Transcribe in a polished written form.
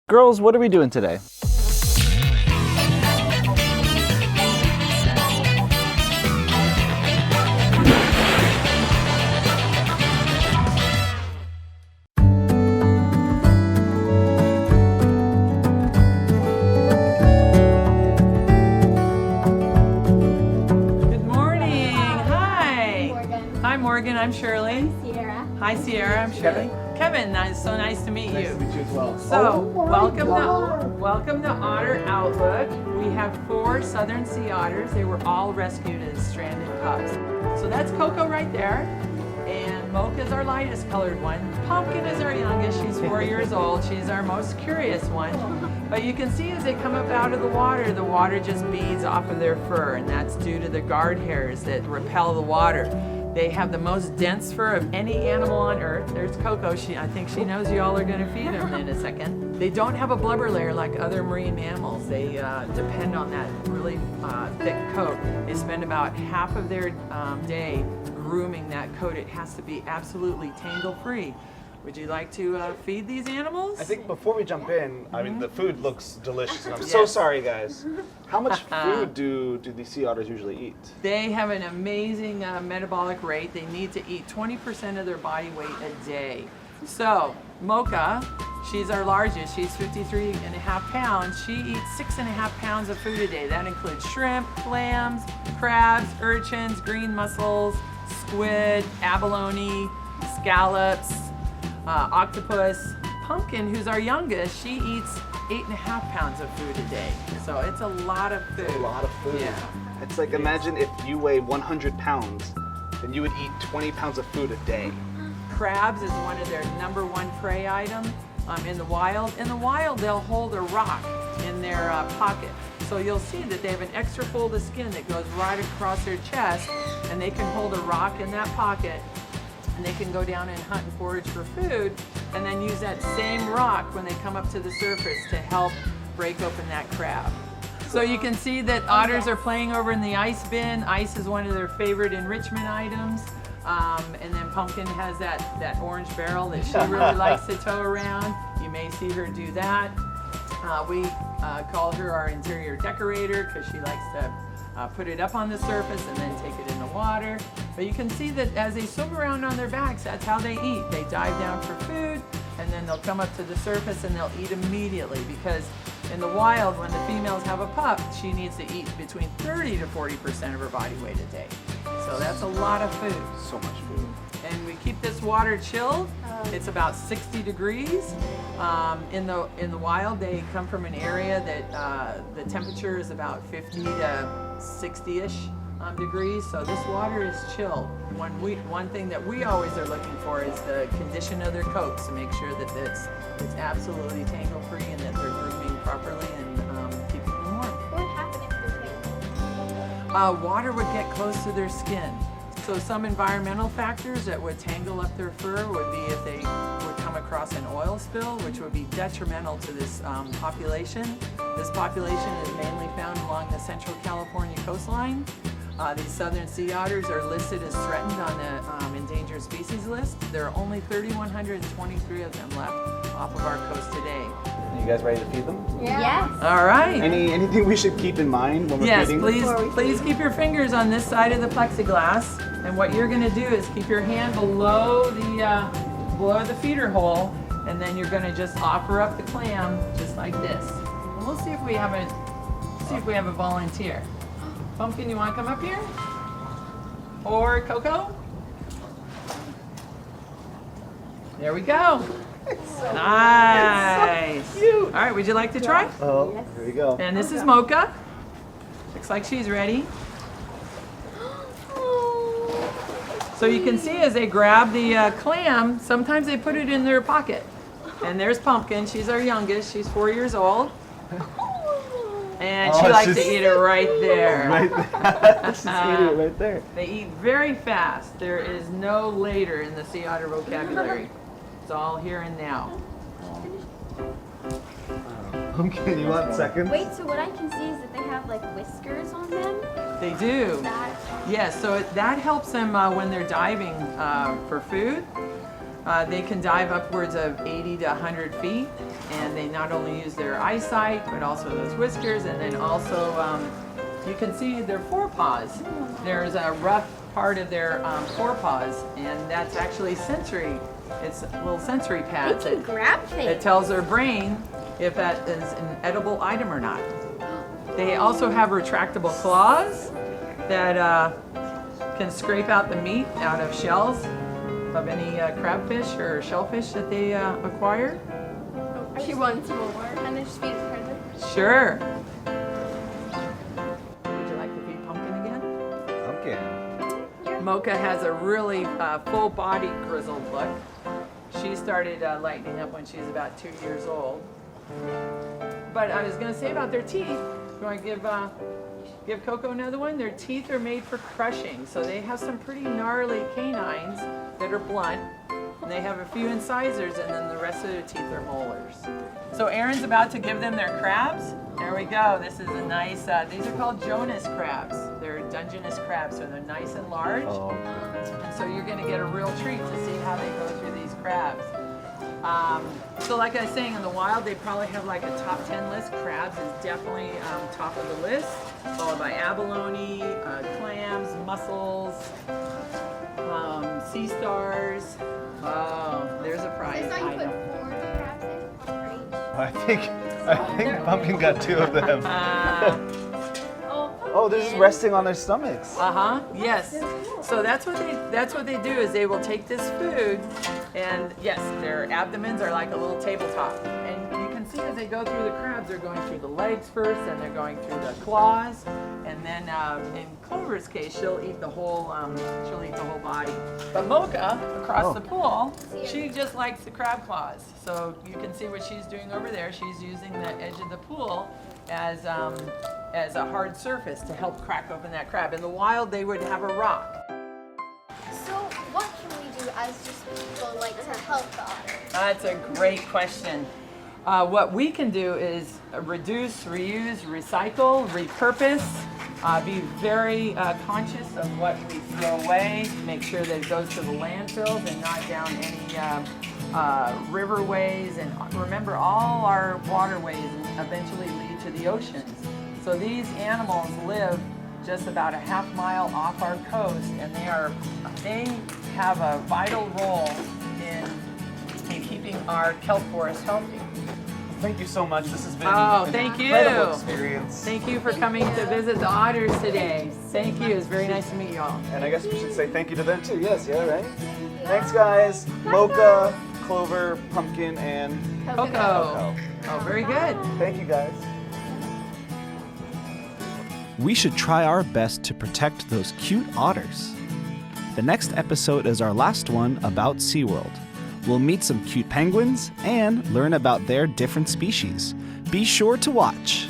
Girls, what are we doing today? Good morning. Hi. Hi, Morgan. I'm Shirley. Sierra. Hi, Sierra. I'm Shirley. Kevin, so nice to meet you. Nice to meet you as well. So, welcome to Otter Outlook. We have 4 southern sea otters. They were all rescued as stranded pups. So that's Coco right there. And Mocha is our lightest colored one. Pumpkin is our youngest. She's 4 years old. She's our most curious one. But you can see as they come up out of the water just beads off of their fur, and that's due to the guard hairs that repel the water. They have the most dense fur of any animal on Earth. There's Coco. I think she knows you all are going to feed them in a second. They don't have a blubber layer like other marine mammals. They depend on that really thick coat. They spend about half of their day grooming that coat. It has to be absolutely tangle-free. Would you like to feed these animals? I think before we jump in, I mean, the food looks delicious, and I'm so sorry, guys. How much food do these sea otters usually eat? They have an amazing metabolic rate. They need to eat 20% of their body weight a day. So, Mocha, she's our largest. She's 53.5 pounds. She eats 6.5 pounds of food a day. That includes shrimp, clams, crabs, urchins, green mussels, squid, abalone, scallops, octopus. Pumpkin, who's our youngest, she eats 8.5 pounds of food a day. So it's a lot of food. It's a lot of food. Yeah. It's like, imagine if you weigh 100 pounds, then you would eat 20 pounds of food a day. Crabs is one of their #1 prey item in the wild. In the wild, they'll hold a rock in their pocket. So you'll see that they have an extra fold of skin that goes right across their chest, and they can hold a rock in that pocket, and they can go down and hunt and forage for food, and then use that same rock when they come up to the surface to help break open that crab. So you can see that otters are playing over in the ice bin. Ice is one of their favorite enrichment items. And then Pumpkin has that orange barrel that she really likes to tow around. You may see her do that. We call her our interior decorator because she likes to put it up on the surface and then take it in the water. But you can see that as they swim around on their backs, that's how they eat. They dive down for food, and then they'll come up to the surface and they'll eat immediately, because in the wild, when the females have a pup, she needs to eat between 30 to 40% of her body weight a day. So that's a lot of food. So much food. And we keep this water chilled. It's about 60 degrees. In the wild, they come from an area that the temperature is about 50 to 60-ish degrees. So this water is chilled. One thing that we always are looking for is the condition of their coats to make sure that it's absolutely tangle-free and that they're grooming properly and keeping them warm. What would happen if they're tangled? Water would get close to their skin. So some environmental factors that would tangle up their fur would be if they would come across an oil spill, which would be detrimental to this population. This population is mainly found along the Central California coastline. These southern sea otters are listed as threatened on the endangered species list. There are only 3,123 of them left off of our coast today. Are you guys ready to feed them? Yeah. Yes. All right. Anything we should keep in mind when we're Yes, feeding? please keep your fingers on this side of the plexiglass. And what you're going to do is keep your hand below the feeder hole, and then you're going to just offer up the clam just like this. And we'll see if we have a volunteer. Pumpkin, you want to come up here? Or Coco? There we go. Nice. So cute. All right, would you like to try? Oh, here we go. And this is Mocha. Looks like she's ready. So you can see as they grab the clam, sometimes they put it in their pocket. And there's Pumpkin. She's our youngest. She's 4 years old. And she likes to eat it right there. Right there. Just eat it right there. They eat very fast. There is no later in the sea otter vocabulary. It's all here and now. Pumpkin, you want seconds? Wait, so what I can see is that they have like whiskers on them? They do. Is that... Yes, so that helps them when they're diving for food. They can dive upwards of 80 to 100 feet. And they not only use their eyesight, but also those whiskers, and then also you can see their forepaws. There's a rough part of their forepaws, and that's actually sensory. It's little sensory pads. They can grab things. It tells their brain if that is an edible item or not. They also have retractable claws that can scrape out the meat out of shells of any crabfish or shellfish that they acquire. She wants more. And then just feed it present. Sure. Would you like to feed Pumpkin again? Pumpkin. Mocha has a really full-bodied grizzled look. She started lightening up when she was about 2 years old. But I was going to say about their teeth. You want to give Coco another one? Their teeth are made for crushing, so they have some pretty gnarly canines that are blunt. And they have a few incisors, and then the rest of their teeth are molars. So Aaron's about to give them their crabs. There we go. This is a nice, these are called Jonas crabs. They're Dungeness crabs, so they're nice and large. Oh. And so you're going to get a real treat to see how they go through these crabs. So like I was saying, in the wild, they probably have like a top 10 list. Crabs is definitely top of the list, followed by abalone, clams, mussels, sea stars. Oh, there's a prize Is that you item. put 4 crabs in? One for each? I think Pumpkin got 2 of them. Oh, they're just resting on their stomachs. Yes. So that's what they do is they will take this food, and yes, their abdomens are like a little tabletop. And you can see as they go through the crabs, they're going through the legs first, and they're going through the claws, and then in Clover's case, she'll eat the whole body. But Mocha across the pool, she just likes the crab claws. So you can see what she's doing over there. She's using the edge of the pool as a hard surface to help crack open that crab. In the wild, they would have a rock. So what can we do as just people like to help the otters? That's a great question. What we can do is reduce, reuse, recycle, repurpose, be very conscious of what we throw away, make sure that it goes to the landfills and not down any riverways. And remember, all our waterways eventually lead to the oceans. So these animals live just about a half mile off our coast, and they have a vital role in keeping our kelp forest healthy. Thank you so much. This has been Oh, an thank you. incredible experience. Thank you for coming to visit the otters today. Thank you. It's very nice to meet you all. And I guess we should say thank you to them too. Yes, yeah, right? Thanks, guys. Mocha, Clover, Pumpkin, and Coco. Oh, very good. Thank you, guys. We should try our best to protect those cute otters. The next episode is our last one about SeaWorld. We'll meet some cute penguins and learn about their different species. Be sure to watch.